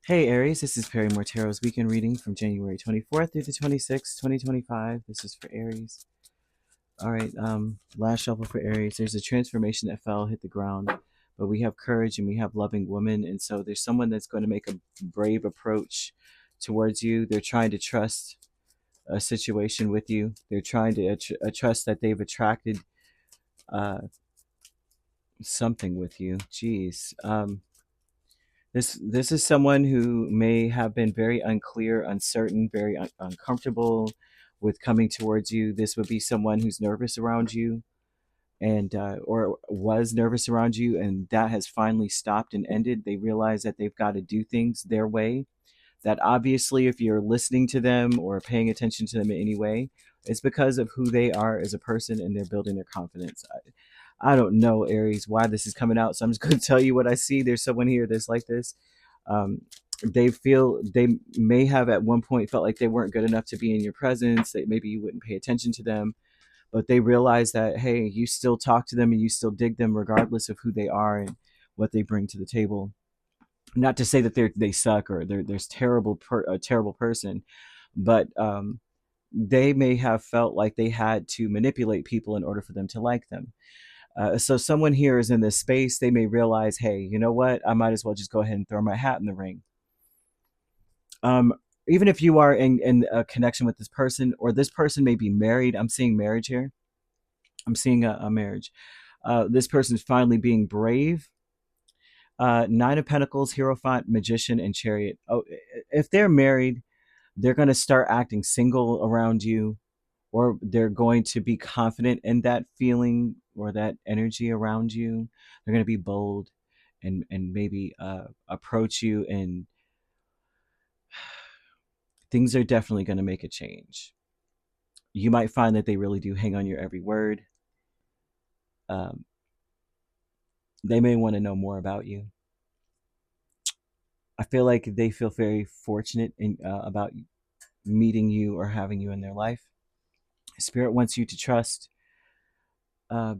Hey Aries, this is Perrymore Tarot's weekend reading from January 24th through the 26th, 2025. This is for Aries. All right, last shuffle for Aries. There's a transformation that fell, hit the ground, but we have courage and we have loving women. And so there's someone that's going to make a brave approach towards you. They're trying to trust a situation with you. They're trying to trust that they've attracted uh, something with you. Jeez. This is someone who may have been very unclear, uncertain, very uncomfortable with coming towards you. This would be someone who's nervous around you, and or was nervous around you, and that has finally stopped and ended. They realize that they've got to do things their way. That obviously, if you're listening to them or paying attention to them in any way, it's because of who they are as a person, and they're building their confidence. I don't know, Aries, why this is coming out, so I'm just going to tell you what I see. There's someone here that's like this. Um, they may have at one point felt like they weren't good enough to be in your presence, that maybe you wouldn't pay attention to them, but they realize that, hey, you still talk to them and you still dig them regardless of who they are and what they bring to the table. Not to say that they suck or there's a terrible person, but they may have felt like they had to manipulate people in order for them to like them. So someone here is in this space. They may realize, hey, you know what? I might as well just go ahead and throw my hat in the ring. Um, Even if you are in a connection with this person, or this person may be married. I'm seeing marriage here. I'm seeing a marriage. This person is finally being brave. Nine of Pentacles, Hierophant, Magician, and Chariot. Oh, if they're married, they're going to start acting single around you, or they're going to be confident in that feeling or that energy around you. They're going to be bold and maybe approach you, and things are definitely going to make a change. You might find that they really do hang on your every word. Um, they may want to know more about you. I feel like they feel very fortunate about meeting you or having you in their life. Spirit wants you to trust. Uh,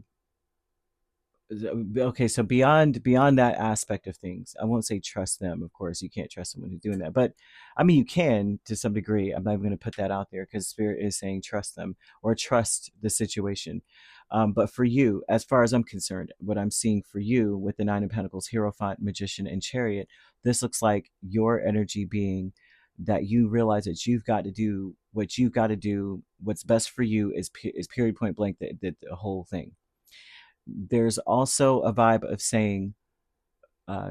okay, so beyond that aspect of things, I won't say trust them. Of course, you can't trust someone who's doing that, but I mean you can to some degree. I'm not even going to put that out there because Spirit is saying trust them or trust the situation. But for you, as far as I'm concerned, what I'm seeing for you with the Nine of Pentacles, Hierophant, Magician, and Chariot, this looks like your energy being that you realize that you've got to do what you've got to do. What's best for you is period, point blank, the whole thing. There's also a vibe of saying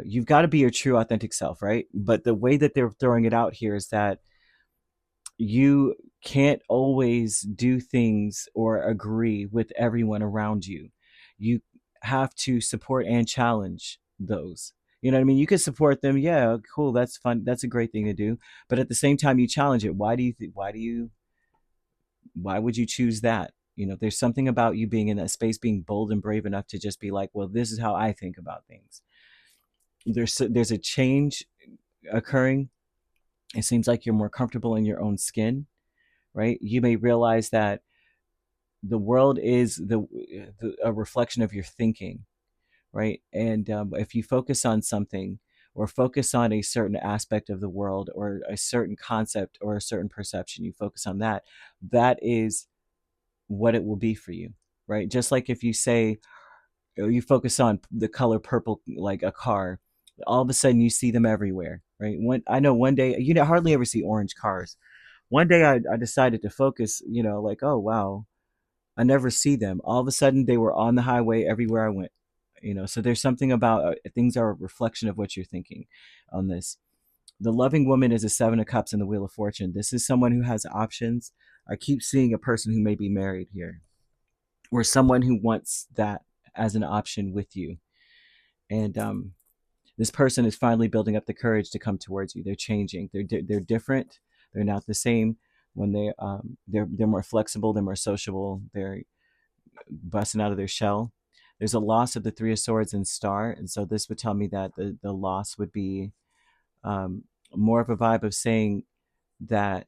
you've got to be your true authentic self, right? But the way that they're throwing it out here is that you can't always do things or agree with everyone around you. You have to support and challenge those. You know what I mean? You can support them, yeah, cool, that's fun, that's a great thing to do. But at the same time, you challenge it. Why would you choose that? There's something about you being in that space, being bold and brave enough to just be like, well, this is how I think about things. There's a change occurring. It seems like you're more comfortable in your own skin, right? You may realize that the world is a reflection of your thinking, right? And if you focus on something or focus on a certain aspect of the world or a certain concept or a certain perception, you focus on that. That is what it will be for you, right? Just like if you say, or you focus on the color purple, like a car, all of a sudden you see them everywhere, right? I know one day you hardly ever see orange cars. One day I decided to focus, like, oh wow, I never see them. All of a sudden they were on the highway everywhere I went. So there's something about things are a reflection of what you're thinking on this. The loving woman is a Seven of Cups in the Wheel of Fortune. This is someone who has options. I keep seeing a person who may be married here, or someone who wants that as an option with you. And this person is finally building up the courage to come towards you. They're changing. They're different. They're not the same. When they're more flexible. They're more sociable. They're busting out of their shell. There's a loss of the Three of Swords and Star, and so this would tell me that the loss would be more of a vibe of saying that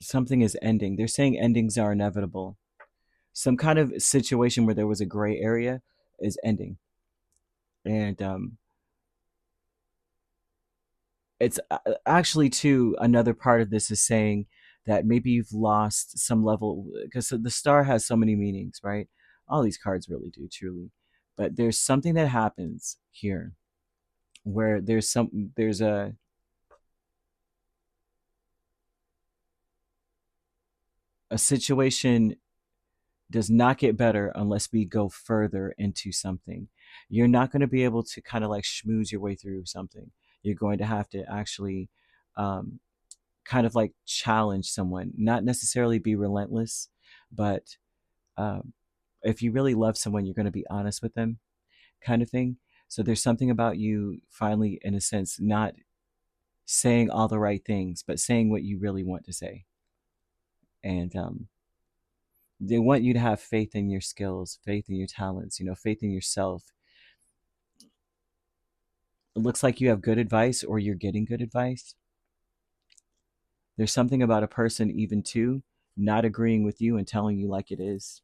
something is ending. They're saying endings are inevitable. some kind of situation where there was a gray area is ending. And it's actually, too, another part of this is saying that maybe you've lost some level, because the star has so many meanings, right? All these cards really do, truly. But there's something that happens here where there's a situation does not get better unless we go further into something. You're not going to be able to kind of like schmooze your way through something. You're going to have to actually um, kind of like challenge someone, not necessarily be relentless, but um, if you really love someone, you're going to be honest with them, kind of thing. So there's something about you finally, in a sense, not saying all the right things, but saying what you really want to say. And they want you to have faith in your skills, faith in your talents, faith in yourself. It looks like you have good advice, or you're getting good advice. There's something about a person, even too, not agreeing with you and telling you like it is.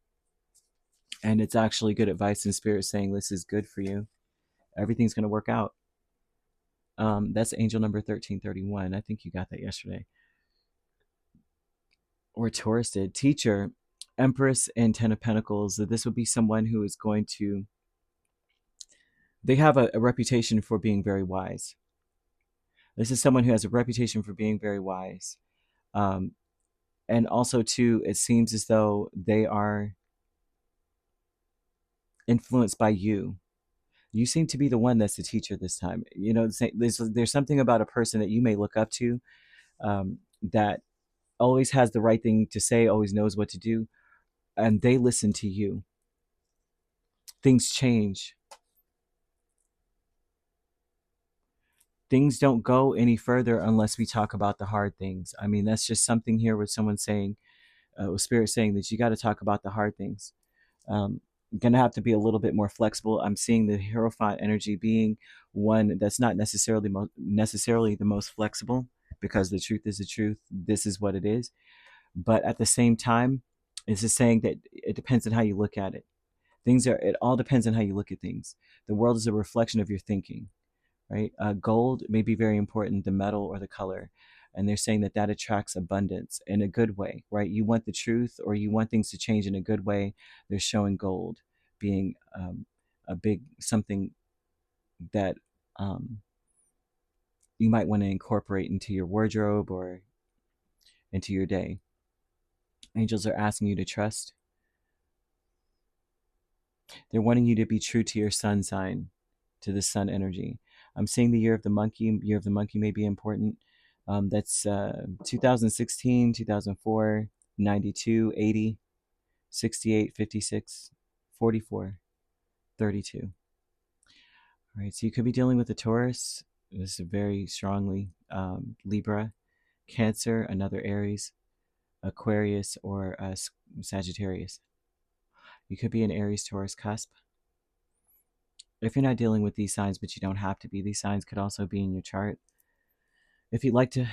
And it's actually good advice, in spirit saying this is good for you. Everything's going to work out. That's angel number 1331. I think you got that yesterday. Or Taurus did. Teacher, Empress, and Ten of Pentacles. This would be someone who is going to, they have a reputation for being very wise. This is someone who has a reputation for being very wise. Um, and also, too, it seems as though they are influenced by you. You seem to be the one that's the teacher this time. There's something about a person that you may look up to, that always has the right thing to say, always knows what to do, and they listen to you. Things change. Things don't go any further unless we talk about the hard things. I mean, that's just something here with someone saying, with spirit saying that you got to talk about the hard things. Gonna have to be a little bit more flexible. I'm seeing the Hierophant energy being one that's not necessarily the most flexible, because the truth is the truth. This is what it is. But at the same time, it's just saying that it depends on how you look at it. It all depends on how you look at things. The world is a reflection of your thinking, right? Gold may be very important, the metal or the color. And they're saying that that attracts abundance in a good way, right? You want the truth, or you want things to change in a good way. They're showing gold being a big something that you might want to incorporate into your wardrobe or into your day. Angels are asking you to trust. They're wanting you to be true to your sun sign, to the sun energy. I'm seeing the year of the monkey. Year of the monkey may be important. That's 2016, 2004, 92, 80, 68, 56, 44, 32. All right, so you could be dealing with a Taurus. This is very strongly Libra, Cancer, another Aries, Aquarius, or Sagittarius. You could be an Aries Taurus cusp. If you're not dealing with these signs, but you don't have to be, these signs could also be in your chart. If you'd like to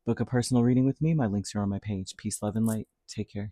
book a personal reading with me, my links are on my page. Peace, love, and light. Take care.